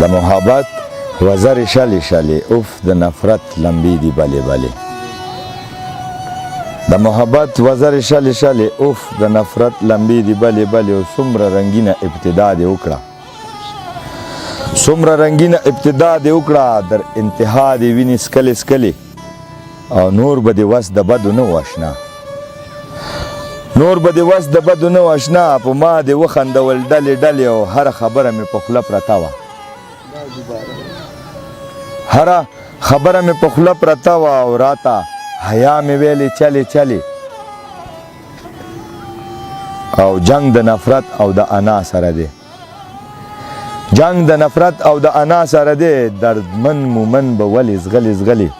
د محبت وزر شلی شلی اوف د نفرت لمبی دی بلی بلی د محبت وزر شلی شلی اوف د نفرت لمبی دی بلی بلی او څومره رنگینه ابتدا دی وکړه څومره رنگینه ابتدا دی وکړه در انتها دی وینې سکلې سکلې او نور به دې وس د بدو نه و اشنا نور به دې وس د بدو نه و اشنا په ما دې وخندول ډلې ډلې او هره خبره مې په خوله پرته وه هره خبره مې په خوله پرته وه او راته حیا مې ویلې چلې چلې او جنگ د نفرت او د انا سره دی جنگ د نفرت او د انا سره دی دردمن مومن به ولې زغلې زغلې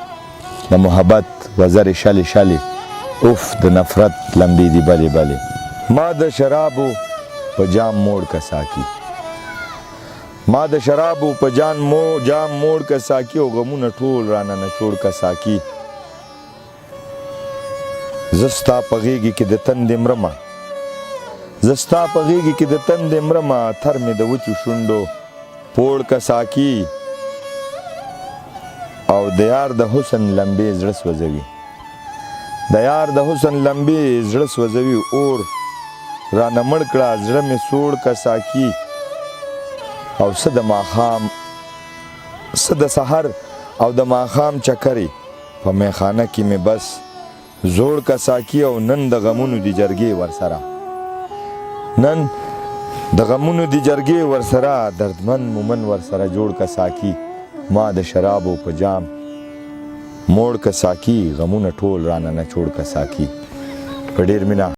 د محبت وزر شلی شلی اوف د نفرت لمبی دی بلی بلی ما د شرابو په جام موړ کا ساکی ما د شرابو په جام موړ کا ساکی او غمونه ټول رانه نچوړ کا ساکی زستا په غیږی کې د تندې مرمه زستا په غیږی کې د تندې مرمه تر مې د وچو شونډو پوړ کا ساکی او د یار د حسن لمبې زړه سوځوي د یار د حسن لمبې زړه سوځوي اور رانه مړ کړه زړه مې سوړ کا ساکی او څه د ماښام څه د سحر او د ماښام چکرې په میخانه کې مې بس زوړ کا ساکی او نن د غمونو دی جرګې ورسره نن د غمونو دی جرګې ورسره دردمن مومن ورسره جوړ کا ساکی ما د شرابو په جام موړ کا ساکی غمونه ټول رانه نچوړ کا ساکی په ډېر مینه